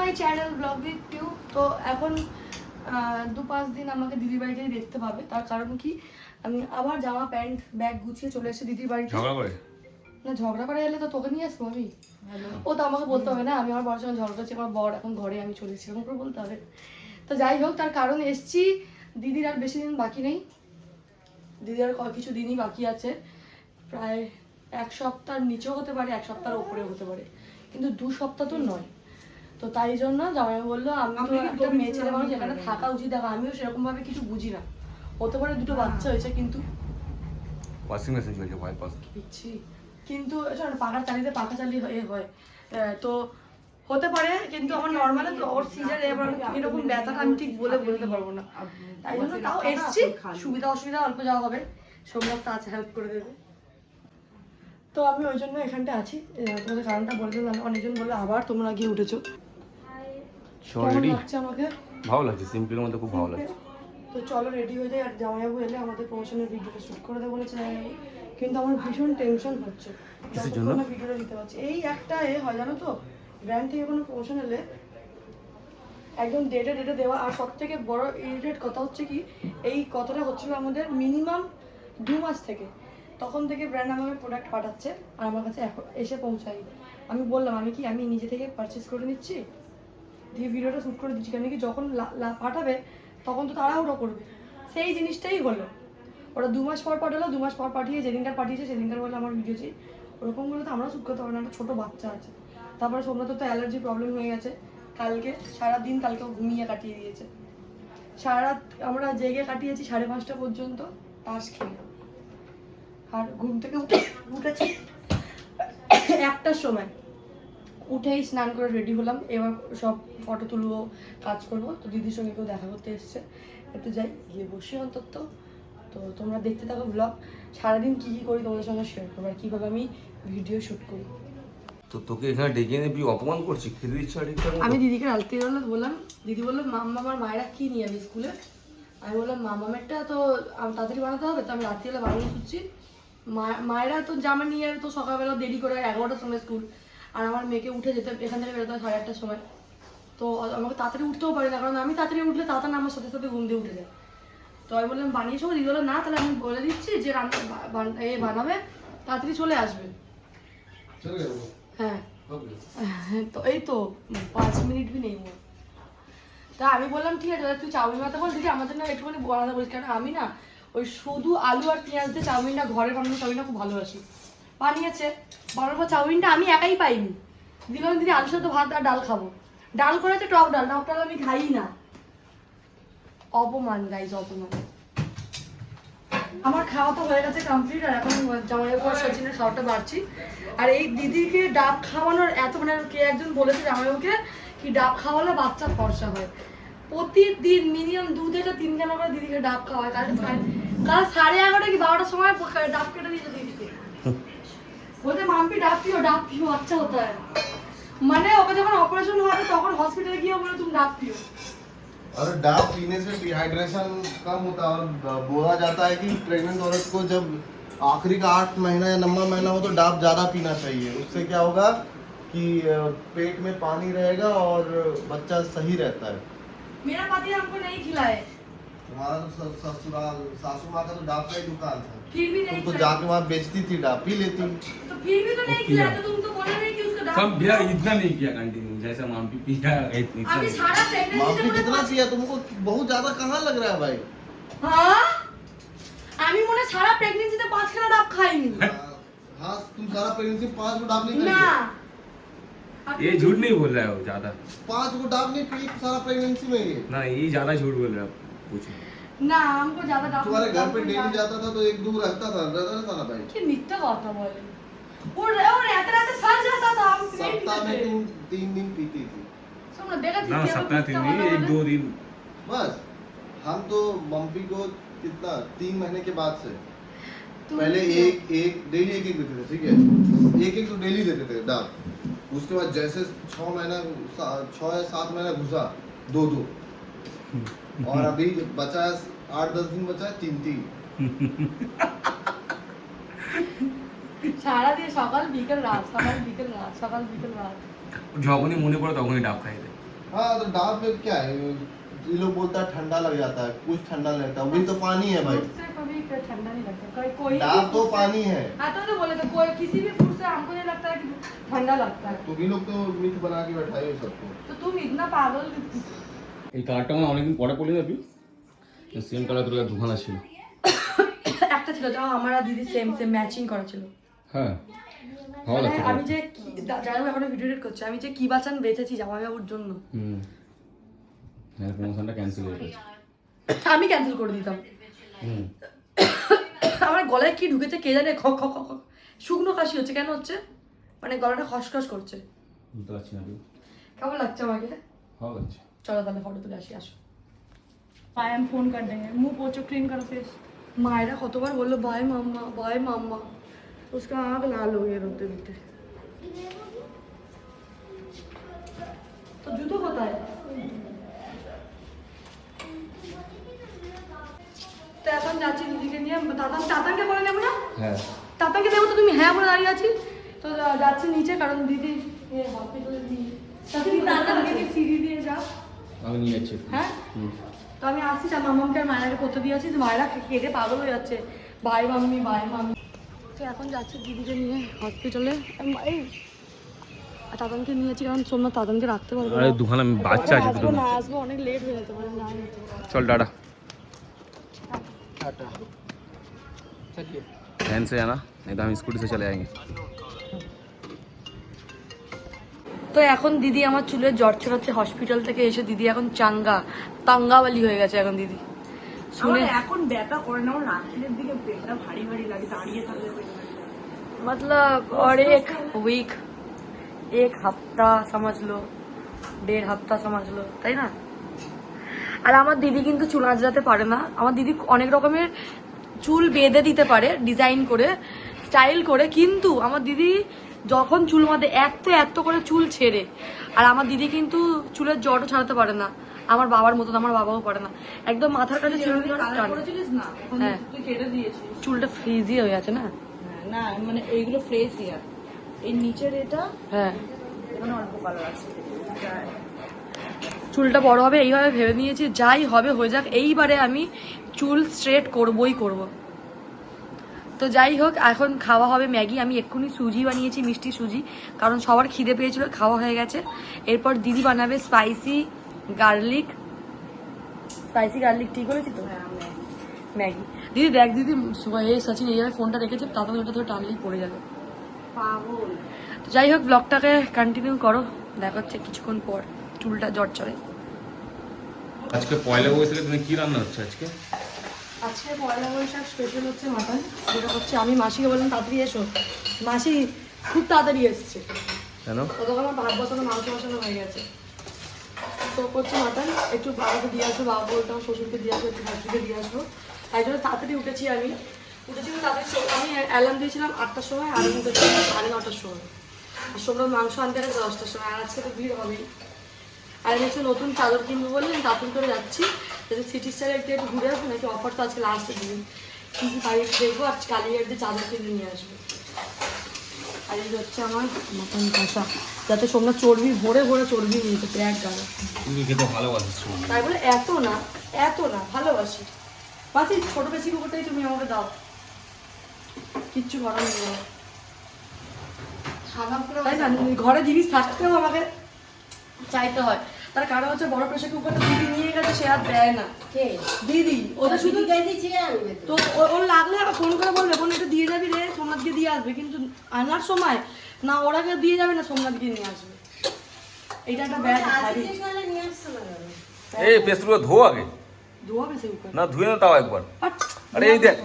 My channel blog with টিউ। তো এখন 2-5 দিন আমাকে দিদির বাড়িতেই দেখতে পাবে। তার কারণ কি, আমি আবার জামা প্যান্ট ব্যাগ গুছিয়ে চলে এসেছি দিদির বাড়িতে। ঝগড়া করে না, ঝগড়া করে এলে তো তোকে নিয়ে আসবো আমি। ও তো আমাকে বলতে হবে না, আমি আমার বড় সঙ্গে ঝগড়া করছি, আমার বর এখন ঘরে, আমি চলে এসেছি, এরকম করে বলতে হবে। তো যাই হোক, তার কারণ এসছি, দিদির আর বেশি দিন বাকি নেই, দিদির আর কিছু দিনই বাকি আছে, প্রায় 1 সপ্তাহের নিচেও হতে পারে, 1 সপ্তাহের ওপরেও হতে পারে, কিন্তু 2 সপ্তাহ তো নয়। তো তাই জন্য জামাই বললো আমি তো একটা মেয়ে ছেলে মানুষ, এখানে থাকা উচিত। দেখো আমিও সেরকম ভাবে কিছু বুঝি না, হতে পারে 2টো বাচ্চা হয়েছে, কিন্তু ওয়াশিং মেশিন চলছে বাইপাস দিচ্ছি, কিন্তু পাখা চালিয়ে হয়, তো হতে পারে, কিন্তু আমার নর্মালে তো ওর সিজারে এবার এরকম ব্যথাটা আমি ঠিক বলতে পারবো না। তাই জন্য তাও এসছি, সুবিধা অসুবিধা অল্প যাওয়া হবে, সোমনাথ তা আছে, হেল্প করে দেবে। তো আমি ওই জন্য এখানটা আছি, তোমাদের কারণটা বলে দিলাম। অনেকজন বললো আবার তোমরা গিয়ে উঠেছো, কেমন লাগছে আমাকে? ভালো লাগছে, সিম্পলের মধ্যে খুব ভালো লাগছে। তো চলো রেডি হয়ে যাই, আর জামাইবাবু এলে আমাদের প্রমোশনের ভিডিওটা শ্যুট করে দেবো বলেছে। কিন্তু আমার ভীষণ টেনশন হচ্ছে, যতক্ষণ না ভিডিওটা দিতে পারছি। এই একটা হয় জানো তো, ব্র্যান্ড থেকে কোনো প্রমোশন এলে একদম ডেটে দেওয়া। আর সব থেকে বড় ইরিটেট কথা হচ্ছে কি, এই কথাটা হচ্ছিল আমাদের মিনিমাম 2 মাস থেকে, তখন থেকে ব্র্যান্ড আমাকে প্রোডাক্ট পাঠাচ্ছে আর আমার কাছে এখন এসে পৌঁছাই। আমি বললাম আমি নিজে থেকে পারচেস করে নিচ্ছি, দিয়ে ভিডিওটা শ্যুট করে দিচ্ছি, কেন কি যখন পাঠাবে তখন তো তাড়াহুড়ো করবে। সেই জিনিসটাই হলো, ওরা 2 মাস পর পাঠালো, 2 মাস পর পাঠিয়ে যেদিনকার পাঠিয়েছে সেদিনকার বলে আমার ভিডিও চাই, ওরকমগুলো তো আমরা শ্যুট করতে পারবো না, একটা ছোটো বাচ্চা আছে। তারপরে সোমনাথের তো অ্যালার্জি প্রবলেম হয়ে গেছে, কালকে সারাদিন কালকেও ঘুমিয়ে কাটিয়ে দিয়েছে, সারা রাত আমরা জেগে কাটিয়েছি 5:30 পর্যন্ত তাস খেলে। আর ঘুম থেকে উঠেছি 1টার সময়, উঠেই স্নান করে রেডি হলাম, এবার সব ফটো তুলবো, কাজ করবো। তো দিদির সঙ্গে কেউ দেখা করতে এসছে, একটু যাই গিয়ে বসি অন্তত। তো তোমরা দেখতে থাকো ব্লগ, সারাদিন কী কী করি তোমাদের সঙ্গে শেয়ার করবো, আর কীভাবে আমি ভিডিও শ্যুট করি। তো তোকে এখানে ডেকে এনে তুই অপমান করছিস, খেতে দিচ্ছ আমি দিদিকে রাত্রি বললাম, দিদি বললো মামার মায়েরা কী নিয়ে যাবে স্কুলে। আমি বললাম মামামেরটা তো তাড়াতাড়ি বানাতে হবে, তো আমি রাত্রিবেলা বানিয়ে শুচ্ছি। মায়েরা তো জামা নিয়ে যাবে, তো সকালবেলা দেরি করে 11টার সময় স্কুল, আর আমার মেয়েকে উঠে যেতে, এখান থেকে বেরোতে হয় 8:30টার সময়। তো আমাকে তাড়াতাড়ি উঠতেও পারি না, কারণ আমি তাড়াতাড়ি উঠলে তাড়াতাড়ি আমার সাথে সাথে ঘুম দিয়ে উঠে যায়। তো আমি বললাম বানিয়ে সব, দিদি বললো না তাহলে আমি বলে দিচ্ছি যে বানাবে, তাড়াতাড়ি চলে আসবে। হ্যাঁ, তো এই তো 5 মিনিট ভি নেই মোর। তা আমি বললাম ঠিক আছে তুই চাউমিন বানাতে বল, দিদি আমার জন্য একটুখানি বানাতে বলিস, কারণ আমি না ওই শুধু আলু আর পেঁয়াজ দিয়ে চাউমিনটা, ঘরে বানানো চাউমিনটা খুব ভালোবাসি। বানিয়েছে, বানানোর পর চাউমিনটা আমি একাই পাইনি, দিদি বললাম দিদি আলুর সাথে ভাত আর ডাল খাবো, ডাল করেছে টক ডাল আমি খাই না। অপমান গাইজ, অপমান। আমার খাওয়া তো হয়ে গেছে কমপ্লিট, আর এখন জামাইবাবু আর সচিনের খাওয়াটা বাড়ছি। আর এই দিদিকে ডাব খাওয়ানোর এত, মানে কে একজন বলেছে জামাইবাবুকে কি ডাব খাওয়ালে বাচ্চা ফর্সা হয়, প্রতিদিন মিনিমাম 2 থেকে 3 জন করে দিদিকে ডাব খাওয়ায়। কাল 11:30 কি 12টার সময় ডাব কেটে দিয়েছে দিদিকে, বলতে মাম্পি ডাব পিও আচ্ছা হতা হয়। মানে ওকে যখন অপারেশন হবে তখন হসপিটালে গিয়ে বলে তুমি ডাব পিও। और डाब पीने से डिहाइड्रेशन कम होता है, और बोला जाता है कि प्रेग्नेंट औरत को जब आखिरी का 8 महीना या 9वां महीना हो तो डाब ज़्यादा पीना चाहिए। उससे क्या होगा कि पेट में पानी रहेगा और बच्चा सही रहता है। मेरा पति हमको नहीं खिलाए। तुम्हारा तो ससुराल सासू माँ का तो डाब का ही दुकान था, फिर भी नहीं तुम तो जाके वहाँ बेचती थी डाब, पी लेती। तो फिर भी तो नहीं खिलाया, तो तुम तो बोले नहीं कि उसका डाब। कम भैया इतना नहीं किया कंटिन्यू, जैसा माम्पी पिया इतना। अभी सारा प्रेगनेंसी माँ कितना पिया तुमको, बहुत ज्यादा कहाँ लग रहा है भाई? हाँ, আমি মনে সারা প্রেগন্যান্সিতে 5খানা ডাব খাইনি। हाँ तुम सारा प्रेगनेंसी 5 को डाब नहीं না, खाई? ये झूठ नहीं बोल रहा है वो ज्यादा, 5 को डाब नहीं पी सारा प्रेगनेंसी में ये। ना ये ज्यादा झूठ बोल रहा है कुछ। না हमको ज्यादा डाब। तुम्हारे घर पे डेली जाता था तो 1-2 रहता था ना भाई। কি মিথ্যা কথা বলে, ওর এত রাতে সাজ जाता था, हम सप्ताह में तुम 3 दिन पीती थी सुनो देखा ना सप्ताह 3 दिन, 1-2 दिन बस। हम तो मम्मी को कितना 3 महीने के बाद से पहले एक डेली एक देते थे, ठीक है, एक तो डेली देते थे डाब। उसके बाद जैसे 6 महीना 6 या 7 महीना घुसा 2 और अभी बचा 8-10 दिन बचा है 3। সারা দিন সকাল বিকেল রাত, সকাল বিকেল রাত, সকাল বিকেল রাত। যখনই মনে পড়ে তখনই ডাব খাই দেয়। हाँ तो डाब में क्या है, ये लोग बोलता है ठंडा लग जाता है, कुछ ठंडा नहीं लगता, वही तो पानी है भाई। फ्रूट से कभी ठंडा नहीं लगता, कोई डाब तो पानी है। हाँ तो बोले तो कोई किसी भी फ्रूट से हमको नहीं लगता है कि ठंडा लगता है। तो ये लोग तो मिथ बना के बैठाए हो सबको। तो तुम इतना पागल। এই কালারটা আমার অনেকদিন পরে পড়লি না তুই, সেম কালার তোর কাছে দুখানা ছিল। একটা ছিল তাও আমার আর দিদি সেম ম্যাচিং করা ছিল। হ্যাঁ ভালো মানে লাগছে। আমি যে যারা এখন ভিডিও এডিট করছে, আমি যে কি বাঁচান বেঁচেছি জামাইবাবুর জন্য। হ্যাঁ প্রমোশনটা ক্যান্সেল হয়ে গেছে। আমি ক্যান্সেল করে দিতাম। আমার গলায় কি ঢুকেছে কে জানে, খক খক খক শুকনো কাশি হচ্ছে, কেন হচ্ছে মানে গলাটা খসখস করছে। বুঝতে পারছি না তুই কেমন লাগছে আমাকে? ভালো লাগছে। चलो তাহলে ফটো তুলে আসি, আসো। पाए हम फोन कर देंगे, मुंह पोछो, क्लीन करो फेस। मायरा কতবার বললো বাই মাম্মা বাই মাম্মা, उसका आँख लाल हो गया रोते रोते। तो जूतो कोথায়? তো এখন যাচ্ছি দিদিকে নিয়ে, তাতানকে বলে নেবো না? হ্যাঁ তাতানকে দেবো তো তুমি হ্যাঁ বলে দাঁড়িয়ে আছি। তো যাচ্ছি নিচে, কারণ দিদি হসপিটালে নিয়ে तातानके सीढ़ी दिए जाओ। আমি নিয়ে যাচ্ছি। হ্যাঁ তো আমি আসছি, মামামকে আর মায়েরাকে করতে দিয়ে আছি, মায়েরা কেটে পাগল হয়ে যাচ্ছে বাই মাম্মি বাই মাম্মি। তো এখন যাচ্ছি দিদিকে নিয়ে হসপিটালে, এই তাতানকে নিয়েছি কারণ সোমনাথ তাতানকে রাখতে পারবো আরে দুখানা বাচ্চা আছে আসবো দুটো। না আসবো, অনেক লেট হয়ে যেতে পারে না যেতে পারে। चल टाटा। टाटा चलिए। वैन से आना, नहीं तो हम स्कूटी से चले आएंगे। তো এখন দিদি আমার চুলের জট ছড়াচ্ছে, হসপিটাল থেকে এসে দিদি এখন তাঙ্গাওয়ালি হয়ে গেছে এখন দিদি। আমার এখন ব্যথা করে না, আমার রাত্রের দিকে পেটটা ভারী ভারী লাগে, দাঁড়িয়ে থাকলে পেট ভারী লাগে। मतलब और एक वीक, एक हफ्ता समझ लो, 1.5 हफ्ता समझ लो, তাই না? আর আমার দিদি কিন্তু চুল আঁচড়াতে পারে না। আমার দিদি অনেক রকমের চুল বেঁধে দিতে পারে ডিজাইন করে, স্টাইল করে, কিন্তু আমার দিদি যখন চুল বাঁধে এত করে চুল ছেড়ে। আর আমার দিদি কিন্তু চুলের জটও ছাড়াতে পারে না, আমার বাবার মতন, আমার বাবাও পারে না, একদম মাথার কাছে চুল কালার করেছিলিস না, এখন হ্যাঁ। তুই কেটে দিয়েছিস। চুলটা ফ্রিজি হয়ে আছে না। হ্যাঁ, না মানে এইগুলো ফ্রেশ হেয়ার, এই নিচের এটা হ্যাঁ এখানে অল্প কালার আছে। চুলটা বড় হবে এইভাবে ভেবে নিয়েছি, যাই হবে হয়ে যাক, এইবারে আমি চুল স্ট্রেট করবই করব। তো যাই হোক, এখন খাওয়া হবে ম্যাগি। আমি এক্ষুনি সুজি বানিয়েছি, মিষ্টি সুজি, কারণ সবার খিদে পেয়েছিল, খাওয়া হয়ে গেছে। এরপর দিদি বানাবে স্পাইসি গার্লিক, ঠিক বলেছি তো? ম্যাগি। দিদি দেখ দিদি, এই সচিন এইভাবে ফোনটা রেখেছে, তারপরে ওটা ধরে টানলেই পড়ে যাবে পাগল। তো যাই হোক, ব্লগটাকে কন্টিনিউ করো, দেখা হচ্ছে কিছুক্ষণ পর। চুলটা জট চড়ে। আজকে পয়লা বৈশাখে তুমি কি রান্না হচ্ছে আজকে? আজকে পয়লা বৈশাখ স্পেশাল হচ্ছে মাটন, যেটা হচ্ছে আমি মাসিকে বললাম তাড়াতাড়ি এসো, মাসি খুব তাড়াতাড়ি এসছে, কেন? ততক্ষণ আমার ভাত বসানো মাংস বসানো হয়ে গেছে। তো করছে মাটন, একটু বাবাকে দিয়ে আসবো, বাবা বলতে আমার শ্বশুরকে দিয়ে আসবো, একটু শাশুড়িকে দিয়ে আসবো, তাই জন্য তাড়াতাড়ি উঠেছি। আমি তাড়াতাড়ি, আমি অ্যালার্ম দিয়েছিলাম 8টার সময়, আর আমি উঠেছিলাম 9:30টার সময়। আর সোমবার মাংস আনতে গেছে 10টার সময়, আর আজকে তো ভিড় হবেই। আর আমি হচ্ছে নতুন চাদর কিনবো বলে আমি তাঁতুল করে যাচ্ছি, যাতে সিটি স্টাইলে একটু ঘুরে আসবো, নাকি অফার তো আজকে লাস্টের দিন, কিন্তু বাড়ি দেখবো আর কালিয়ার দিয়ে চাদর কিনে নিয়ে আসবো। আর এই হচ্ছে আমার মটন কষা, যাতে সোমনাথ চর্বি ভরে চর্বি নিয়ে যেতে এক গাড়া। তুমি খেতে ভালোবাসিস। তাই বলে এত না ভালোবাসি। মাসি ছোট বেশি কুকুরটাই তুমি আমাকে দাও, কিচ্ছু করার নেই। তাই না, ঘরে জিনিস থাকতেও আমাকে চাইতে হয়। তার কারণ হচ্ছে বড় প্রেশার কুকারটা দিদি নিয়ে গেছে, সে আর দেয় না। দিদি ওদের শুধু তো ওর লাগলে আবার ফোন করে বলবে বোন এটা দিয়ে যাবি রে, সোমনাথকে দিয়ে আসবে, কিন্তু আনার সময় না ওরাকে দিয়ে যাবে না সোমনাথকে নিয়ে আসবে। এটা একটা ব্যাড হ্যাবিট। এই পেস্টগুলো ধো আগে। ধোয়া বেশি কুকার না ধুয়ে না তাও একবার। বাট আরে এই দেখ